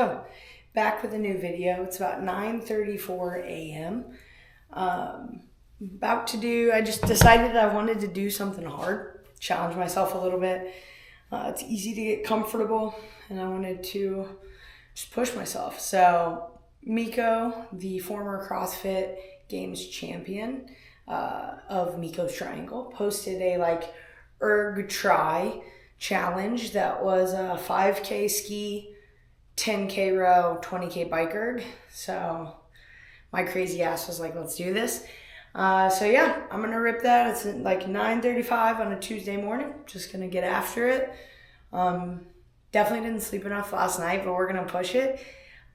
So, back with a new video. It's about 9:34 a.m. I just decided I wanted to do something hard, challenge myself a little bit. It's easy to get comfortable, and I wanted to just push myself. So, Mikko, the former CrossFit Games champion of Mikko's Triangle, posted a Erg Tri challenge that was a 5K ski, 10K row, 20K bike erg. So my crazy ass was like, let's do this. So yeah, I'm gonna rip that. It's like 9:35 on a Tuesday morning. Just gonna get after it. Definitely didn't sleep enough last night, but we're gonna push it.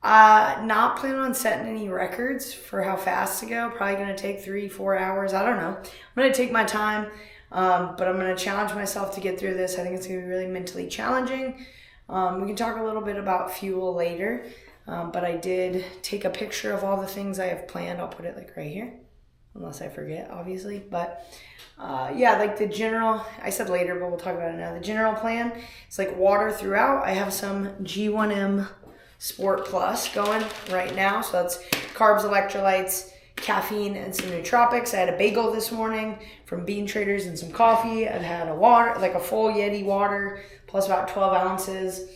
Not planning on setting any records for how fast to go. Probably gonna take 3-4 hours. I don't know. I'm gonna take my time, but I'm gonna challenge myself to get through this. I think it's gonna be really mentally challenging. We can talk a little bit about fuel later, but I did take a picture of all the things I have planned. I'll put it like right here, unless I forget, obviously. But yeah, like the general, I said later, but we'll talk about it now. The general plan is like water throughout. I have some G1M Sport Plus going right now. So that's carbs, electrolytes, caffeine, and some nootropics. I had a bagel this morning from Bean Traders and some coffee. I've had a water, like a full Yeti water, plus about 12 ounces.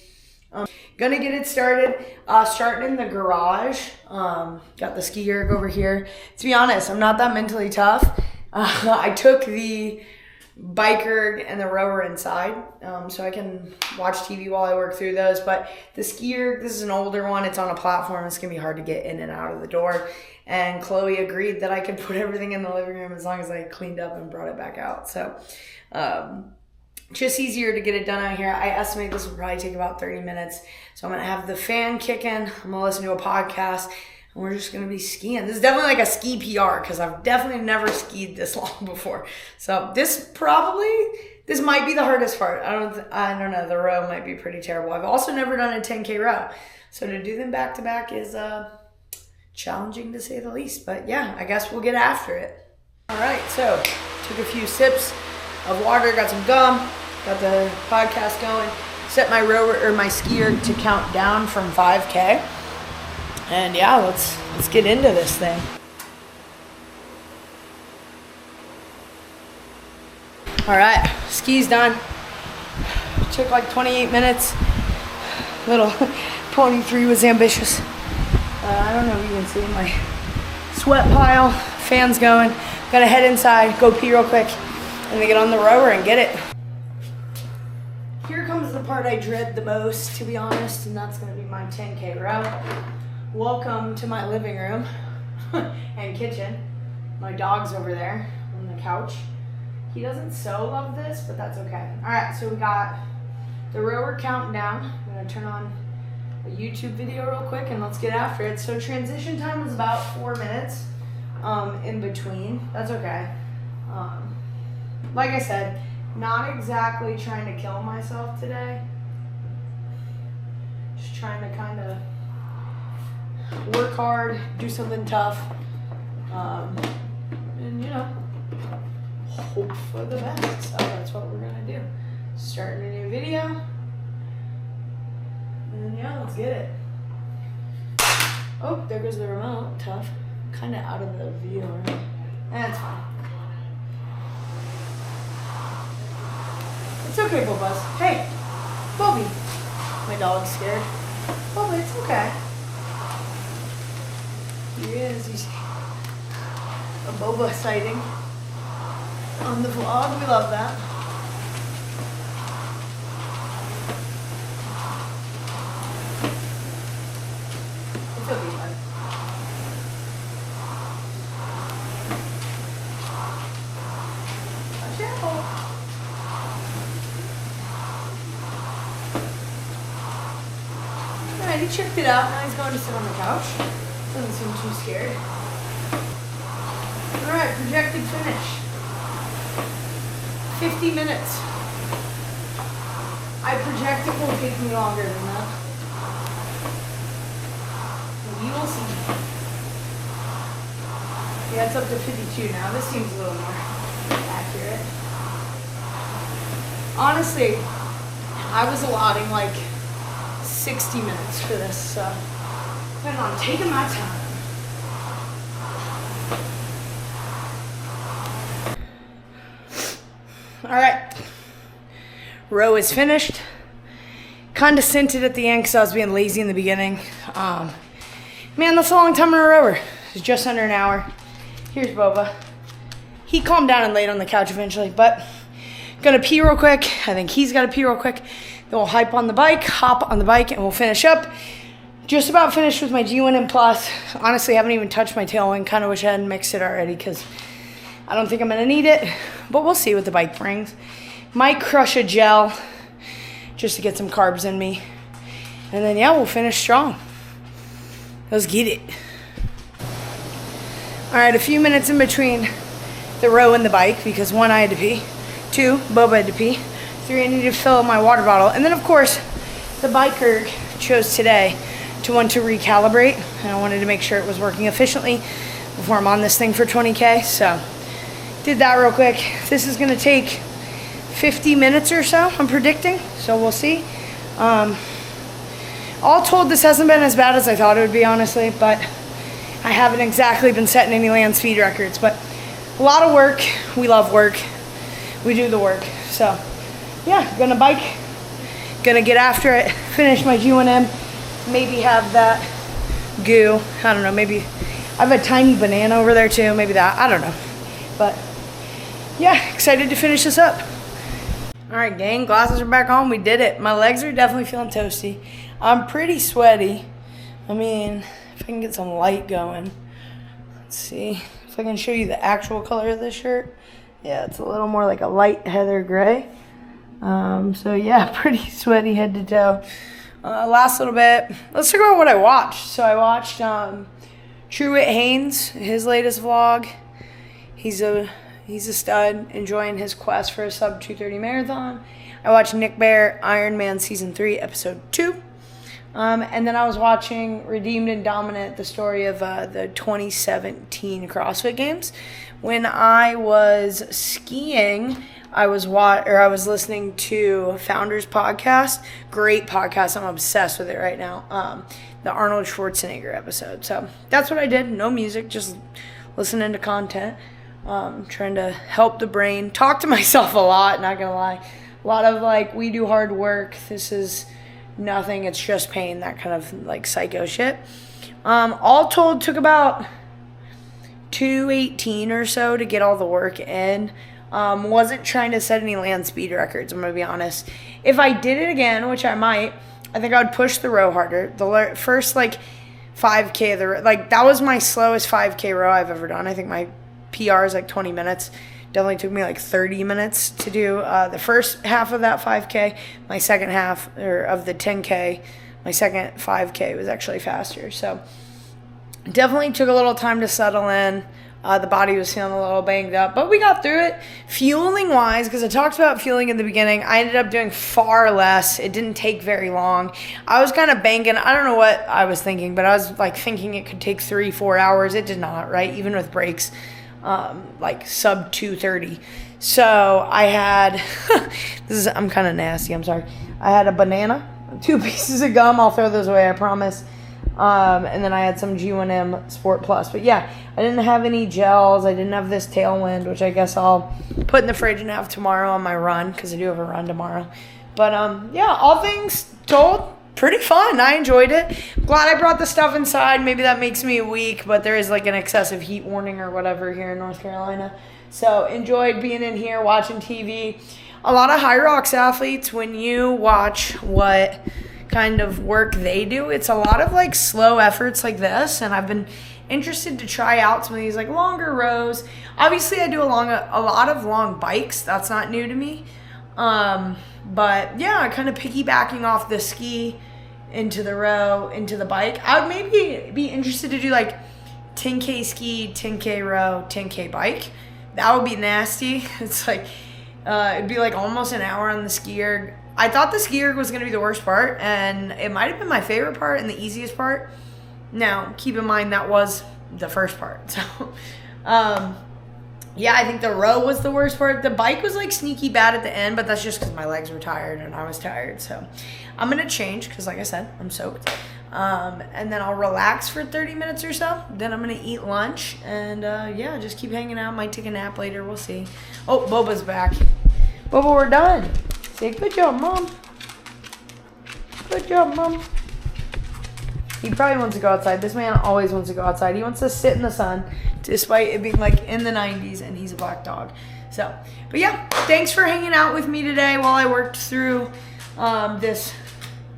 Gonna get it started. Starting in the garage. Got the ski erg over here. To be honest, I'm not that mentally tough. I took the bike erg and the rower inside, so I can watch TV while I work through those. But the ski erg, this is an older one. It's on a platform. It's gonna be hard to get in and out of the door. And Chloe agreed that I could put everything in the living room as long as I cleaned up and brought it back out. So just easier to get it done out here. I estimate this will probably take about 30 minutes. So I'm going to have the fan kicking. I'm going to listen to a podcast. And we're just going to be skiing. This is definitely like a ski PR because I've definitely never skied this long before. So this might be the hardest part. I don't know. The row might be pretty terrible. I've also never done a 10K row. So to do them back to back is challenging to say the least. But yeah, I guess we'll get after it. All right. So took a few sips of water, got some gum, got the podcast going, set my rower or my ski erg to count down from 5K. And yeah, let's get into this thing. All right, ski's done. Took like 28 minutes. Little Pony 3 was ambitious. I don't know if you can see my sweat pile, fans going. Gotta head inside, go pee real quick, and then get on the rower and get it. Here comes the part I dread the most, to be honest, and that's gonna be my 10K row. Welcome to my living room and kitchen. My dog's over there on the couch. He doesn't so love this, but that's okay. All right, so we got the rower counting down. I'm gonna turn on a YouTube video real quick and let's get after it. So transition time is about 4 minutes in between. That's okay. Like I said, not exactly trying to kill myself today. Just trying to kind of work hard, do something tough, and hope for the best. So that's what we're gonna do. Starting a new video, and yeah, let's get it. Oh, there goes the remote. Tough. Kind of out of the view. Right? That's fine. It's okay, Bubba's. Hey, Bobby. My dog's scared. Bubba, it's okay. He is. He's a Boba sighting on the vlog. We love that. It's okay, bud. Alright, he checked it out. Now he's going to sit on the couch. Doesn't seem too scared. Alright, projected finish. 50 minutes. I project it will take me longer than that. We will see. Yeah, it's up to 52 now. This seems a little more accurate. Honestly, I was allotting like 60 minutes for this, so plan on taking my time. All right, row is finished. Kind of scented at the end because I was being lazy in the beginning. Man, that's a long time in a rower. It's just under an hour. Here's Boba. He calmed down and laid on the couch eventually, but gonna pee real quick. I think he's gotta pee real quick. Then we'll hop on the bike, and we'll finish up. Just about finished with my G1M Plus. Honestly, I haven't even touched my tailwind. Kind of wish I hadn't mixed it already because I don't think I'm gonna need it, but we'll see what the bike brings. Might crush a gel just to get some carbs in me. And then, yeah, we'll finish strong. Let's get it. All right, a few minutes in between the row and the bike because 1, I had to pee. 2, Boba had to pee. 3, I needed to fill up my water bottle. And then, of course, the bike erg chose today to want to recalibrate. And I wanted to make sure it was working efficiently before I'm on this thing for 20K. So did that real quick. This is gonna take 50 minutes or so, I'm predicting. So we'll see. All told, this hasn't been as bad as I thought it would be, honestly, but I haven't exactly been setting any land speed records, but a lot of work. We love work. We do the work. So yeah, gonna bike, gonna get after it, finish my G1M, maybe have that goo. I don't know, maybe I have a tiny banana over there too, maybe that, I don't know. But yeah, excited to finish this up. All right, gang, glasses are back on. We did it. My legs are definitely feeling toasty. I'm pretty sweaty. I mean, if I can get some light going. Let's see if I can show you the actual color of this shirt. Yeah, it's a little more like a light heather gray. So yeah, pretty sweaty head to toe. Last little bit. Let's talk about what I watched. So I watched Truett Haynes, his latest vlog. He's a stud, enjoying his quest for a sub 2:30 marathon. I watched Nick Bear, Iron Man Season 3, Episode 2. And then I was watching Redeemed and Dominant, the story of the 2017 CrossFit Games. When I was skiing, I was listening to Founders Podcast. Great podcast. I'm obsessed with it right now. The Arnold Schwarzenegger episode. So that's what I did. No music, just listening to content. Trying to help the brain. Talk to myself a lot, not gonna lie. A lot of like, we do hard work. This is nothing. It's just pain. That kind of like psycho shit. All told, took about 2:18 or so to get all the work in. Wasn't trying to set any land speed records, I'm gonna be honest. If I did it again, which I might, I think I would push the row harder. The first like 5K, like that was my slowest 5K row I've ever done. I think my PR is like 20 minutes. Definitely took me like 30 minutes to do the first half of that 5K. My second half, or of the 10K, my second 5K was actually faster. So definitely took a little time to settle in. The body was feeling a little banged up, but we got through it. Fueling wise, because I talked about fueling in the beginning, I ended up doing far less. It didn't take very long. I was kind of banging. I don't know what I was thinking, but I was like thinking it could take 3-4 hours. It did not, right? Even with breaks. Like sub 2:30. So I had, I'm kind of nasty, I'm sorry. I had a banana, 2 pieces of gum, I'll throw those away, I promise. And then I had some G1M Sport Plus. But yeah, I didn't have any gels, I didn't have this Tailwind, which I guess I'll put in the fridge and have tomorrow on my run, because I do have a run tomorrow. But yeah, all things told, pretty fun. I enjoyed it. Glad I brought the stuff inside. Maybe that makes me weak, but there is like an excessive heat warning or whatever here in North Carolina. So enjoyed being in here, watching TV. A lot of High Rocks athletes, when you watch what kind of work they do, it's a lot of like slow efforts like this, and I've been interested to try out some of these like longer rows. Obviously, I do a lot of long bikes. That's not new to me. But yeah, kind of piggybacking off the ski into the row, into the bike. I would maybe be interested to do like 10K ski, 10K row, 10K bike. That would be nasty. It's like, it'd be like almost an hour on the ski erg. I thought the ski erg was going to be the worst part, and it might have been my favorite part and the easiest part. Now, keep in mind that was the first part. So, yeah, I think the row was the worst part. The bike was like sneaky bad at the end, but that's just because my legs were tired and I was tired. So I'm going to change because, like I said, I'm soaked. And then I'll relax for 30 minutes or so. Then I'm going to eat lunch and, yeah, just keep hanging out. Might take a nap later. We'll see. Oh, Boba's back. Boba, we're done. Say, good job, Mom. Good job, Mom. He probably wants to go outside. This man always wants to go outside. He wants to sit in the sun, despite it being like in the 90s, and he's a black dog. So, but yeah, thanks for hanging out with me today while I worked through this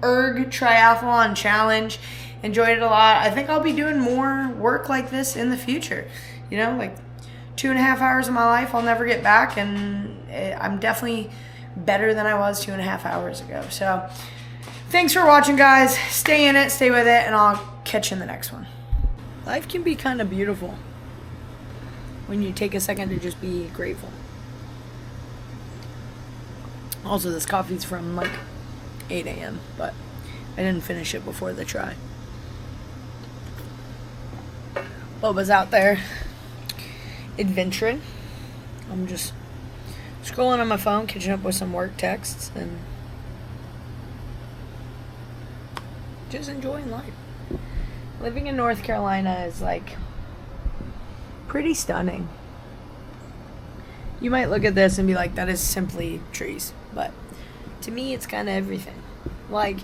Erg Triathlon challenge. Enjoyed it a lot. I think I'll be doing more work like this in the future. You know, like 2.5 hours of my life I'll never get back, and I'm definitely better than I was 2.5 hours ago. So, thanks for watching, guys. Stay in it, stay with it, and I'll catch you in the next one. Life can be kind of beautiful when you take a second to just be grateful. Also, this coffee's from like 8 a.m., but I didn't finish it before the try. Boba's out there adventuring. I'm just scrolling on my phone, catching up with some work texts, and just enjoying life. Living in North Carolina is like pretty stunning. You might look at this and be like, that is simply trees, but to me it's kind of everything. Like,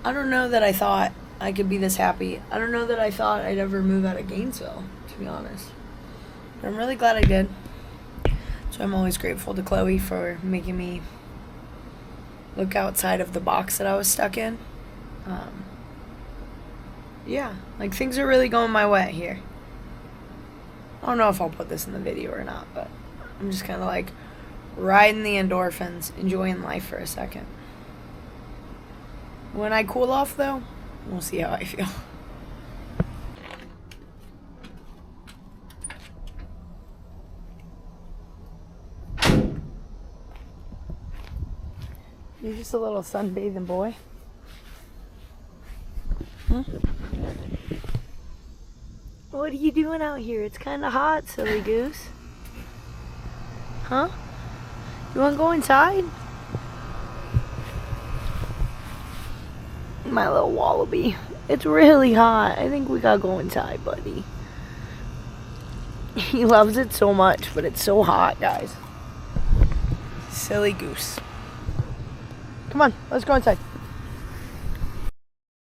I don't know that I thought I could be this happy. I don't know that I thought I'd ever move out of Gainesville, to be honest, but I'm really glad I did. So I'm always grateful to Chloe for making me look outside of the box that I was stuck in. Yeah, like things are really going my way here. I don't know if I'll put this in the video or not, but I'm just kind of like riding the endorphins, enjoying life for a second. When I cool off, though, we'll see how I feel. You're just a little sunbathing boy. Huh? What are you doing out here? It's kind of hot, silly goose. Huh? You want to go inside? My little wallaby. It's really hot. I think we gotta go inside, buddy. He loves it so much, but it's so hot, guys. Silly goose. Come on, let's go inside.